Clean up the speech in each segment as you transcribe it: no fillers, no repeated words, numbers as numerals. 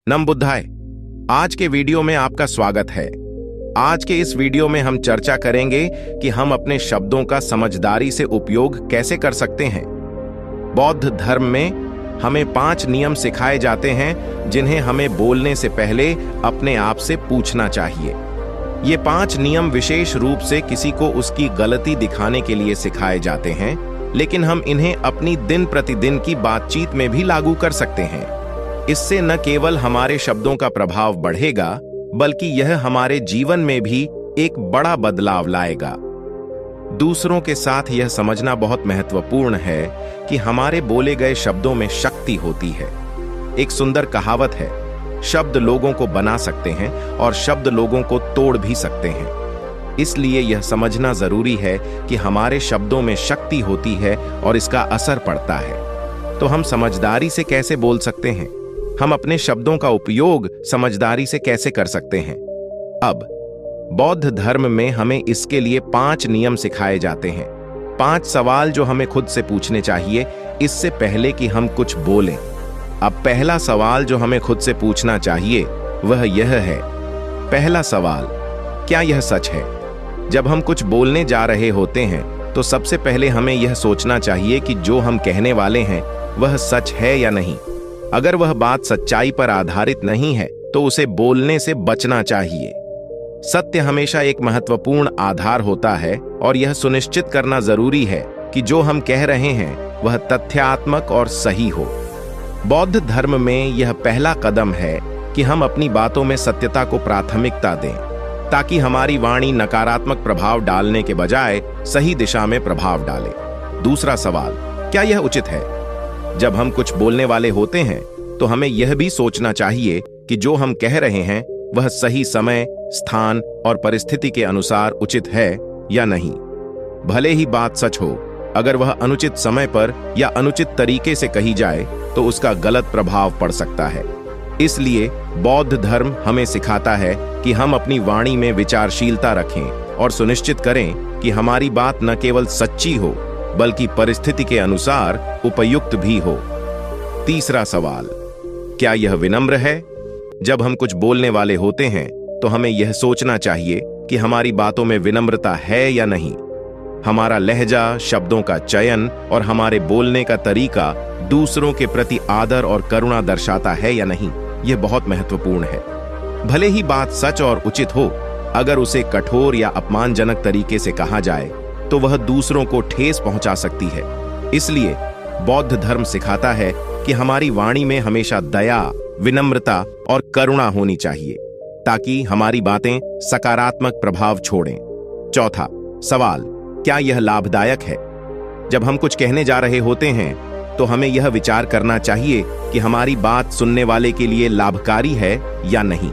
नम बुद्धाय। आज के वीडियो में आपका स्वागत है। आज के इस वीडियो में हम चर्चा करेंगे कि हम अपने शब्दों का समझदारी से उपयोग कैसे कर सकते हैं। बौद्ध धर्म में हमें 5 नियम सिखाए जाते हैं जिन्हें हमें बोलने से पहले अपने आप से पूछना चाहिए। ये 5 नियम विशेष रूप से किसी को उसकी गलती दिखाने के लिए सिखाए जाते हैं, लेकिन हम इन्हें अपनी दिन प्रतिदिन की बातचीत में भी लागू कर सकते हैं। इससे न केवल हमारे शब्दों का प्रभाव बढ़ेगा, बल्कि यह हमारे जीवन में भी एक बड़ा बदलाव लाएगा। दूसरों के साथ यह समझना बहुत महत्वपूर्ण है कि हमारे बोले गए शब्दों में शक्ति होती है। एक सुंदर कहावत है, शब्द लोगों को बना सकते हैं और शब्द लोगों को तोड़ भी सकते हैं। इसलिए यह समझना जरूरी है कि हमारे शब्दों में शक्ति होती है और इसका असर पड़ता है। तो हम समझदारी से कैसे बोल सकते हैं? हम अपने शब्दों का उपयोग समझदारी से कैसे कर सकते हैं? अब बौद्ध धर्म में हमें इसके लिए 5 नियम सिखाए जाते हैं। 5 सवाल जो हमें खुद से पूछने चाहिए इससे पहले कि हम कुछ बोलें। अब पहला सवाल जो हमें खुद से पूछना चाहिए वह यह है। पहला सवाल, क्या यह सच है? जब हम कुछ बोलने जा रहे होते हैं तो सबसे पहले हमें यह सोचना चाहिए कि जो हम कहने वाले हैं वह सच है या नहीं। अगर वह बात सच्चाई पर आधारित नहीं है तो उसे बोलने से बचना चाहिए। सत्य हमेशा एक महत्वपूर्ण आधार होता है और यह सुनिश्चित करना जरूरी है कि जो हम कह रहे हैं वह तथ्यात्मक और सही हो। बौद्ध धर्म में यह पहला कदम है कि हम अपनी बातों में सत्यता को प्राथमिकता दें, ताकि हमारी वाणी नकारात्मक प्रभाव डालने के बजाय सही दिशा में प्रभाव डाले। दूसरा सवाल, क्या यह उचित है? जब हम कुछ बोलने वाले होते हैं तो हमें यह भी सोचना चाहिए कि जो हम कह रहे हैं वह सही समय, स्थान और परिस्थिति के अनुसार उचित है या नहीं। भले ही बात सच हो, अगर वह अनुचित समय पर या अनुचित तरीके से कही जाए तो उसका गलत प्रभाव पड़ सकता है। इसलिए बौद्ध धर्म हमें सिखाता है कि हम अपनी वाणी में विचारशीलता रखें और सुनिश्चित करें कि हमारी बात न केवल सच्ची हो बल्कि परिस्थिति के अनुसार उपयुक्त भी हो। तीसरा सवाल, क्या यह विनम्र है? जब हम कुछ बोलने वाले होते हैं तो हमें यह सोचना चाहिए कि हमारी बातों में विनम्रता है या नहीं। हमारा लहजा, शब्दों का चयन और हमारे बोलने का तरीका दूसरों के प्रति आदर और करुणा दर्शाता है या नहीं, यह बहुत महत्वपूर्ण है। भले ही बात सच और उचित हो, अगर उसे कठोर या अपमानजनक तरीके से कहा जाए तो वह दूसरों को ठेस पहुंचा सकती है। इसलिए बौद्ध धर्म सिखाता है कि हमारी वाणी में हमेशा दया, विनम्रता और करुणा होनी चाहिए, ताकि हमारी बातें सकारात्मक प्रभाव छोड़ें। चौथा सवाल, क्या यह लाभदायक है? जब हम कुछ कहने जा रहे होते हैं तो हमें यह विचार करना चाहिए कि हमारी बात सुनने वाले के लिए लाभकारी है या नहीं।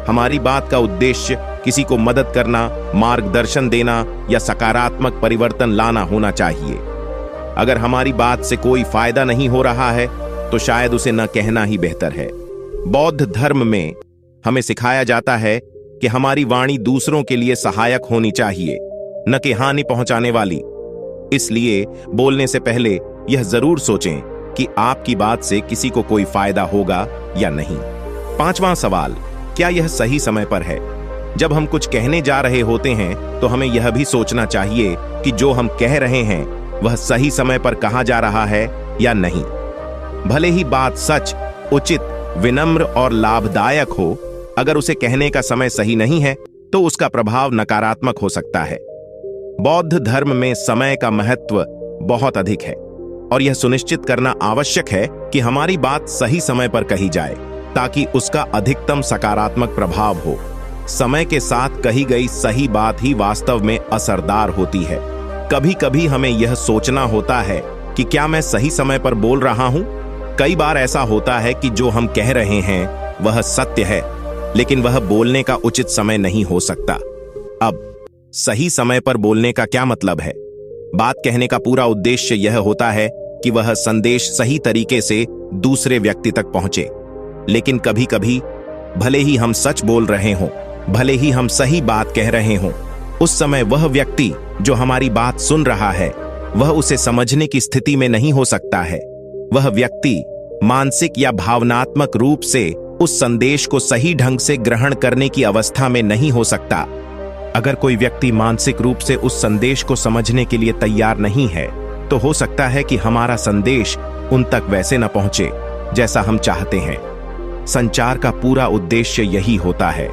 हमारी बात का उद्देश्य किसी को मदद करना, मार्गदर्शन देना या सकारात्मक परिवर्तन लाना होना चाहिए। अगर हमारी बात से कोई फायदा नहीं हो रहा है तो शायद उसे न कहना ही बेहतर है। बौद्ध धर्म में हमें सिखाया जाता है कि हमारी वाणी दूसरों के लिए सहायक होनी चाहिए, न कि हानि पहुंचाने वाली। इसलिए बोलने से पहले यह जरूर सोचें कि आपकी बात से किसी को कोई फायदा होगा या नहीं। पांचवां सवाल, क्या यह सही समय पर है? जब हम कुछ कहने जा रहे होते हैं तो हमें यह भी सोचना चाहिए कि जो हम कह रहे हैं वह सही समय पर कहा जा रहा है या नहीं। भले ही बात सच, उचित, विनम्र और लाभदायक हो, अगर उसे कहने का समय सही नहीं है तो उसका प्रभाव नकारात्मक हो सकता है। बौद्ध धर्म में समय का महत्व बहुत अधिक है और यह सुनिश्चित करना आवश्यक है कि हमारी बात सही समय पर कही जाए, ताकि उसका अधिकतम सकारात्मक प्रभाव हो। समय के साथ कही गई सही बात ही वास्तव में असरदार होती है। कभी कभी हमें यह सोचना होता है कि क्या मैं सही समय पर बोल रहा हूं? कई बार ऐसा होता है कि जो हम कह रहे हैं वह सत्य है, लेकिन वह बोलने का उचित समय नहीं हो सकता। अब सही समय पर बोलने का क्या मतलब है? बात कहने का पूरा उद्देश्य यह होता है कि वह संदेश सही तरीके से दूसरे व्यक्ति तक पहुंचे। लेकिन कभी कभी भले ही हम सच बोल रहे हों, भले ही हम सही बात कह रहे हों, उस समय वह व्यक्ति जो हमारी बात सुन रहा है वह उसे समझने की स्थिति में नहीं हो सकता है। वह व्यक्ति मानसिक या भावनात्मक रूप से उस संदेश को सही ढंग से ग्रहण करने की अवस्था में नहीं हो सकता। अगर कोई व्यक्ति मानसिक रूप से उस संदेश को समझने के लिए तैयार नहीं है, तो हो सकता है कि हमारा संदेश उन तक वैसे न पहुंचे जैसा हम चाहते हैं। संचार का पूरा उद्देश्य यही होता है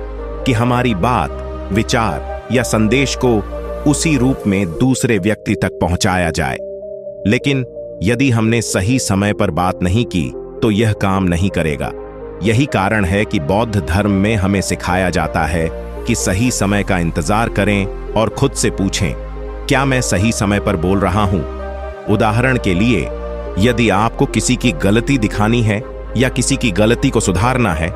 कि हमारी बात, विचार या संदेश को उसी रूप में दूसरे व्यक्ति तक पहुंचाया जाए। लेकिन यदि हमने सही समय पर बात नहीं की तो यह काम नहीं करेगा। यही कारण है कि बौद्ध धर्म में हमें सिखाया जाता है कि सही समय का इंतजार करें और खुद से पूछें, क्या मैं सही समय पर बोल रहा हूं? उदाहरण के लिए, यदि आपको किसी की गलती दिखानी है या किसी की गलती को सुधारना है,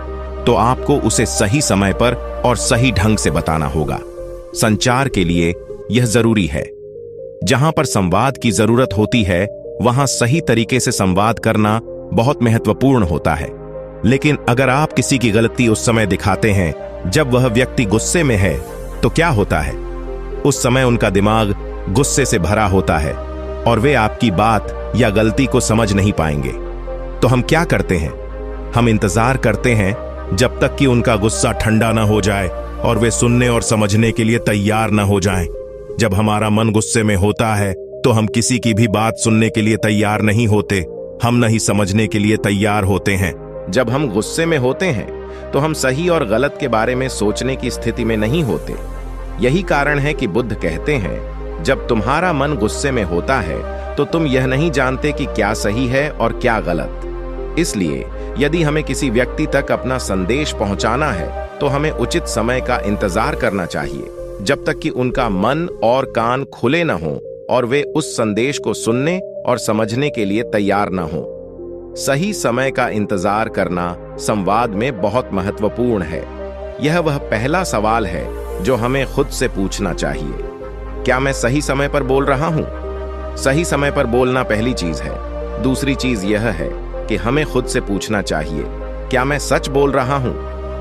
तो आपको उसे सही समय पर और सही ढंग से बताना होगा। संचार के लिए यह जरूरी है। जहां पर संवाद की जरूरत होती है, वहां सही तरीके से संवाद करना बहुत महत्वपूर्ण होता है। लेकिन अगर आप किसी की गलती उस समय दिखाते हैं जब वह व्यक्ति गुस्से में है, तो क्या होता है? उस समय उनका दिमाग गुस्से से भरा होता है और वे आपकी बात या गलती को समझ नहीं पाएंगे। तो हम क्या करते हैं? हम इंतजार करते हैं जब तक कि उनका गुस्सा ठंडा ना हो जाए और वे सुनने और समझने के लिए तैयार ना हो जाएं। जब हमारा मन गुस्से में होता है तो हम किसी की भी बात सुनने के लिए तैयार नहीं होते, हम नहीं समझने के लिए तैयार होते हैं। जब हम गुस्से में होते हैं तो हम सही और गलत के बारे में सोचने की स्थिति में नहीं होते। यही कारण है कि बुद्ध कहते हैं, जब तुम्हारा मन गुस्से में होता है तो तुम यह नहीं जानते कि क्या सही है और क्या गलत। इसलिए यदि हमें किसी व्यक्ति तक अपना संदेश पहुंचाना है तो हमें उचित समय का इंतजार करना चाहिए, जब तक कि उनका मन और कान खुले न हों और वे उस संदेश को सुनने और समझने के लिए तैयार न हों। सही समय का इंतजार करना संवाद में बहुत महत्वपूर्ण है। यह वह पहला सवाल है जो हमें खुद से पूछना चाहिए, क्या मैं सही समय पर बोल रहा हूं? सही समय पर बोलना पहली चीज है। दूसरी चीज यह है कि हमें खुद से पूछना चाहिए, क्या मैं सच बोल रहा हूं?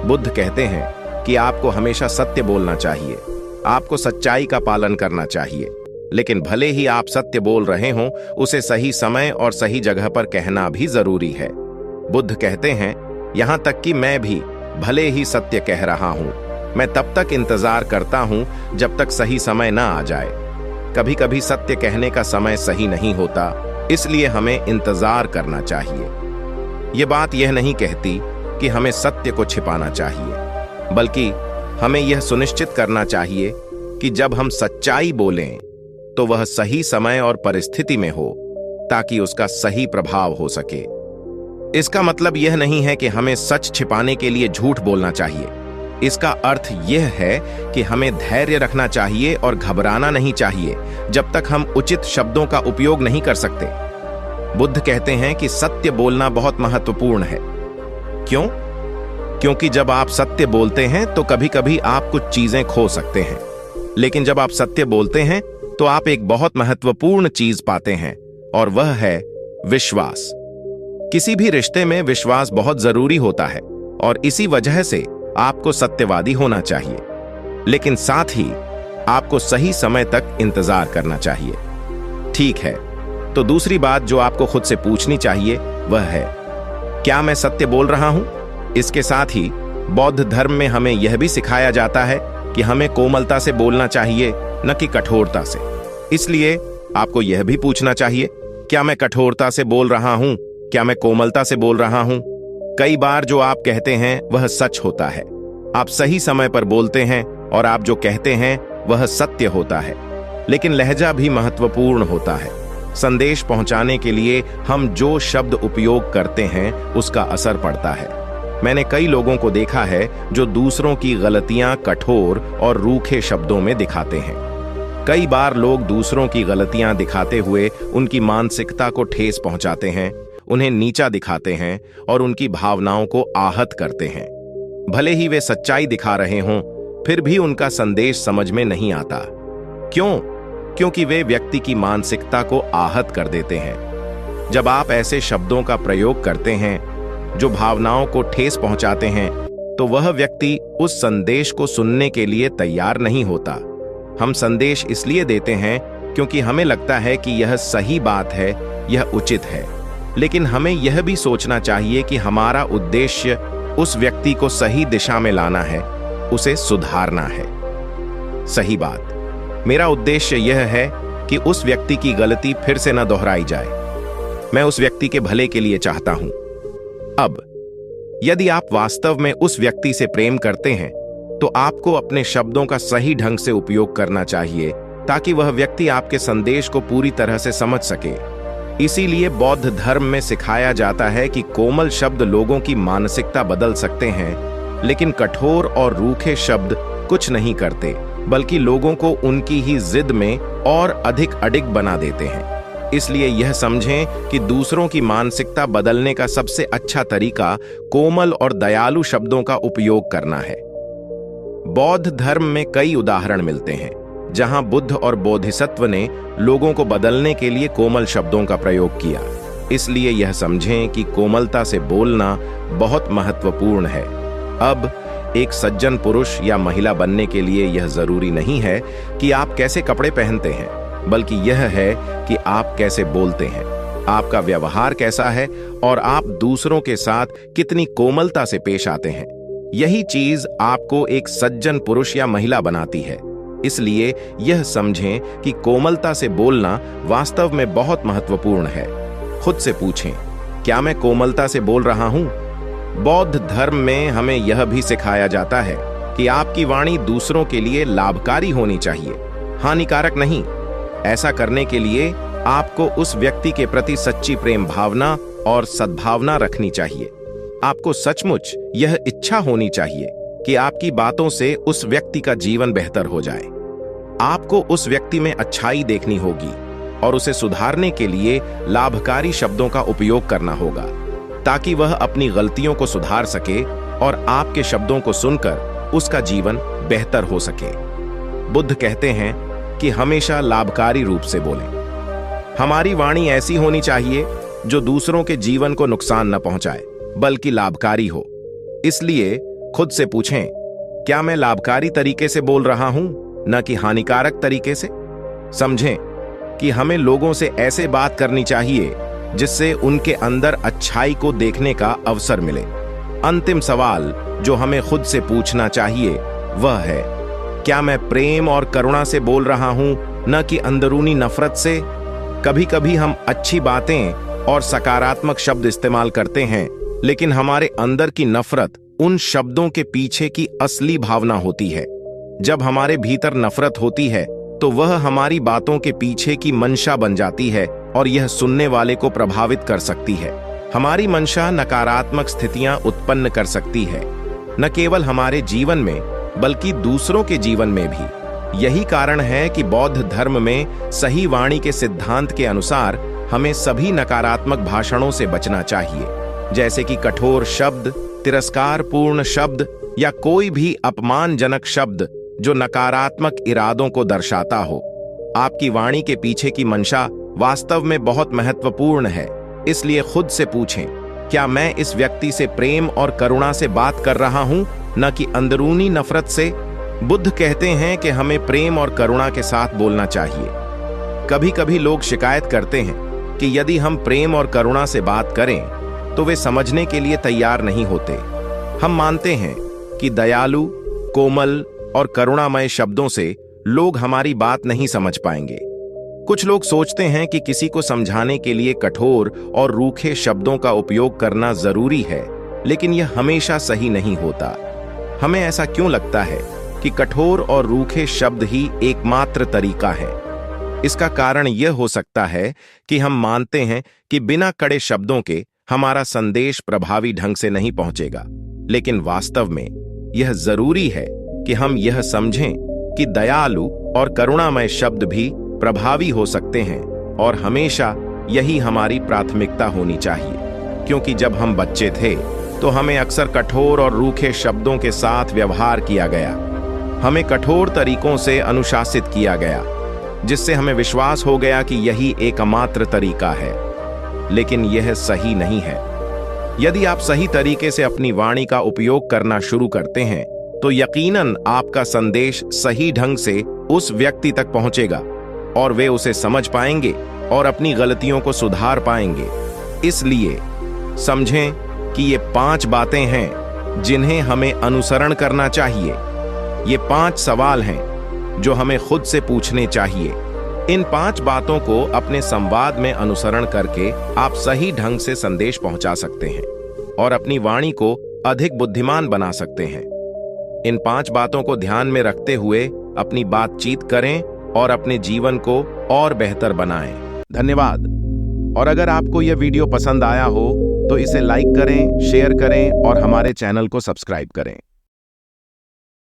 बुद्ध कहते हैं कि आपको हमेशा सत्य बोलना चाहिए, आपको सच्चाई का पालन करना चाहिए। लेकिन भले ही आप सत्य बोल रहे हों, उसे सही समय और सही जगह पर कहना भी जरूरी है। बुद्ध कहते हैं, यहां तक कि मैं भी भले ही सत्य कह रहा हूं, मैं तब तक इंतजार करता हूं जब तक सही समय ना आ जाए। कभी कभी सत्य कहने का समय सही नहीं होता, इसलिए हमें इंतजार करना चाहिए। यह बात यह नहीं कहती कि हमें सत्य को छिपाना चाहिए, बल्कि हमें यह सुनिश्चित करना चाहिए कि जब हम सच्चाई बोलें तो वह सही समय और परिस्थिति में हो, ताकि उसका सही प्रभाव हो सके। इसका मतलब यह नहीं है कि हमें सच छिपाने के लिए झूठ बोलना चाहिए। इसका अर्थ यह है कि हमें धैर्य रखना चाहिए और घबराना नहीं चाहिए जब तक हम उचित शब्दों का उपयोग नहीं कर सकते। बुद्ध कहते हैं कि सत्य बोलना बहुत महत्वपूर्ण है। क्यों? क्योंकि जब आप सत्य बोलते हैं तो कभी कभी आप कुछ चीजें खो सकते हैं, लेकिन जब आप सत्य बोलते हैं तो आप एक बहुत महत्वपूर्ण चीज पाते हैं, और वह है विश्वास। किसी भी रिश्ते में विश्वास बहुत जरूरी होता है और इसी वजह से आपको सत्यवादी होना चाहिए, लेकिन साथ ही आपको सही समय तक इंतजार करना चाहिए। ठीक है, तो दूसरी बात जो आपको खुद से पूछनी चाहिए वह है, क्या मैं सत्य बोल रहा हूं? इसके साथ ही बौद्ध धर्म में हमें यह भी सिखाया जाता है कि हमें कोमलता से बोलना चाहिए, न कि कठोरता से। इसलिए आपको यह भी पूछना चाहिए, क्या मैं कठोरता से बोल रहा हूं? क्या मैं कोमलता से बोल रहा हूं? कई बार जो आप कहते हैं वह सच होता है। आप सही समय पर बोलते हैं और आप जो कहते हैं वह सत्य होता है, लेकिन लहजा भी महत्वपूर्ण होता है। संदेश पहुंचाने के लिए हम जो शब्द उपयोग करते हैं उसका असर पड़ता है। मैंने कई लोगों को देखा है जो दूसरों की गलतियां कठोर और रूखे शब्दों में दिखाते हैं। कई बार लोग दूसरों की गलतियां दिखाते हुए उनकी मानसिकता को ठेस पहुंचाते हैं, उन्हें नीचा दिखाते हैं और उनकी भावनाओं को आहत करते हैं। भले ही वे सच्चाई दिखा रहे हों, फिर भी उनका संदेश समझ में नहीं आता। क्यों? क्योंकि वे व्यक्ति की मानसिकता को आहत कर देते हैं। जब आप ऐसे शब्दों का प्रयोग करते हैं जो भावनाओं को ठेस पहुंचाते हैं, तो वह व्यक्ति उस संदेश को सुनने के लिए तैयार नहीं होता। हम संदेश इसलिए देते हैं क्योंकि हमें लगता है कि यह सही बात है, यह उचित है, लेकिन हमें यह भी सोचना चाहिए कि हमारा उद्देश्य उस व्यक्ति को सही दिशा में लाना है, उसे सुधारना है। सही बात। मेरा उद्देश्य यह है कि उस व्यक्ति की गलती फिर से न दोहराई जाए। मैं उस व्यक्ति के भले के लिए चाहता हूं। अब यदि आप वास्तव में उस व्यक्ति से प्रेम करते हैं तो आपको अपने शब्दों का सही ढंग से उपयोग करना चाहिए ताकि वह व्यक्ति आपके संदेश को पूरी तरह से समझ सके। इसीलिए बौद्ध धर्म में सिखाया जाता है कि कोमल शब्द लोगों की मानसिकता बदल सकते हैं, लेकिन कठोर और रूखे शब्द कुछ नहीं करते, बल्कि लोगों को उनकी ही जिद में और अधिक अडिग बना देते हैं। इसलिए यह समझें कि दूसरों की मानसिकता बदलने का सबसे अच्छा तरीका कोमल और दयालु शब्दों का उपयोग करना है। बौद्ध धर्म में कई उदाहरण मिलते हैं जहां बुद्ध और बोधिसत्व ने लोगों को बदलने के लिए कोमल शब्दों का प्रयोग किया। इसलिए यह समझें कि कोमलता से बोलना बहुत महत्वपूर्ण है। अब एक सज्जन पुरुष या महिला बनने के लिए यह जरूरी नहीं है कि आप कैसे कपड़े पहनते हैं, बल्कि यह है कि आप कैसे बोलते हैं, आपका व्यवहार कैसा है और आप दूसरों के साथ कितनी कोमलता से पेश आते हैं। यही चीज आपको एक सज्जन पुरुष या महिला बनाती है। इसलिए यह समझें कि कोमलता से बोलना वास्तव में बहुत महत्वपूर्ण है। खुद से पूछें, क्या मैं कोमलता से बोल रहा हूं? बौद्ध धर्म में हमें यह भी सिखाया जाता है कि आपकी वाणी दूसरों के लिए लाभकारी होनी चाहिए, हानिकारक नहीं। ऐसा करने के लिए आपको उस व्यक्ति के प्रति सच्ची प्रेम भावना और सद्भावना रखनी चाहिए। आपको सचमुच यह इच्छा होनी चाहिए कि आपकी बातों से उस व्यक्ति का जीवन बेहतर हो जाए। आपको उस व्यक्ति में अच्छाई देखनी होगी और उसे सुधारने के लिए लाभकारी शब्दों का उपयोग करना होगा ताकि वह अपनी गलतियों को सुधार सके और आपके शब्दों को सुनकर उसका जीवन बेहतर हो सके। बुद्ध कहते हैं कि हमेशा लाभकारी रूप से बोलें। हमारी वाणी ऐसी होनी चाहिए जो दूसरों के जीवन को नुकसान न पहुंचाए, बल्कि लाभकारी हो। इसलिए खुद से पूछें, क्या मैं लाभकारी तरीके से बोल रहा हूं, न कि हानिकारक तरीके से? समझें कि हमें लोगों से ऐसे बात करनी चाहिए जिससे उनके अंदर अच्छाई को देखने का अवसर मिले। अंतिम सवाल जो हमें खुद से पूछना चाहिए वह है, क्या मैं प्रेम और करुणा से बोल रहा हूं, न कि अंदरूनी नफरत से? कभी कभी हम अच्छी बातें और सकारात्मक शब्द इस्तेमाल करते हैं, लेकिन हमारे अंदर की नफरत उन शब्दों के पीछे की असली भावना होती है। जब हमारे भीतर नफरत होती है तो वह हमारी बातों के पीछे की मंशा बन जाती है और यह सुनने वाले को प्रभावित कर सकती है। हमारी मंशा नकारात्मक स्थितियां उत्पन्न कर सकती है, न केवल हमारे जीवन में बल्कि दूसरों के जीवन में भी। यही कारण है कि बौद्ध धर्म में सही वाणी के सिद्धांत के अनुसार हमें सभी नकारात्मक भाषणों से बचना चाहिए, जैसे कि कठोर शब्द, तिरस्कारपूर्ण शब्द या कोई भी अपमानजनक शब्द जो नकारात्मक इरादों को दर्शाता हो। आपकी वाणी के पीछे की मंशा वास्तव में बहुत महत्वपूर्ण है। इसलिए खुद से पूछें, क्या मैं इस व्यक्ति से प्रेम और करुणा से बात कर रहा हूं, न कि अंदरूनी नफरत से? बुद्ध कहते हैं कि हमें प्रेम और करुणा के साथ बोलना चाहिए। कभी कभी लोग शिकायत करते हैं कि यदि हम प्रेम और करुणा से बात करें तो वे समझने के लिए तैयार नहीं होते। हम मानते हैं कि दयालु, कोमल और करुणामय शब्दों से लोग हमारी बात नहीं समझ पाएंगे। कुछ लोग सोचते हैं कि किसी को समझाने के लिए कठोर और रूखे शब्दों का उपयोग करना जरूरी है, लेकिन यह हमेशा सही नहीं होता। हमें ऐसा क्यों लगता है कि कठोर और रूखे शब्द ही एकमात्र तरीका है? इसका कारण यह हो सकता है कि हम मानते हैं कि बिना कड़े शब्दों के हमारा संदेश प्रभावी ढंग से नहीं पहुंचेगा। लेकिन वास्तव में यह जरूरी है कि हम यह समझें कि दयालु और करुणामय शब्द भी प्रभावी हो सकते हैं और हमेशा यही हमारी प्राथमिकता होनी चाहिए। क्योंकि जब हम बच्चे थे तो हमें अक्सर कठोर और रूखे शब्दों के साथ व्यवहार किया गया। हमें कठोर तरीकों से अनुशासित किया गया, जिससे हमें विश्वास हो गया कि यही एकमात्र तरीका है। लेकिन यह सही नहीं है। यदि आप सही तरीके से अपनी वाणी का उपयोग करना शुरू करते हैं तो यकीनन आपका संदेश सही ढंग से उस व्यक्ति तक पहुंचेगा और वे उसे समझ पाएंगे और अपनी गलतियों को सुधार पाएंगे। इसलिए समझें कि ये 5 बातें हैं जिन्हें हमें अनुसरण करना चाहिए। ये 5 सवाल हैं जो हमें खुद से पूछने चाहिए। इन 5 बातों को अपने संवाद में अनुसरण करके आप सही ढंग से संदेश पहुंचा सकते हैं और अपनी वाणी को अधिक बुद्धिमान बना सकते हैं। इन 5 बातों को ध्यान में रखते हुए अपनी बातचीत करें और अपने जीवन को और बेहतर बनाएं। धन्यवाद। और अगर आपको यह वीडियो पसंद आया हो तो इसे लाइक करें, शेयर करें और हमारे चैनल को सब्सक्राइब करें।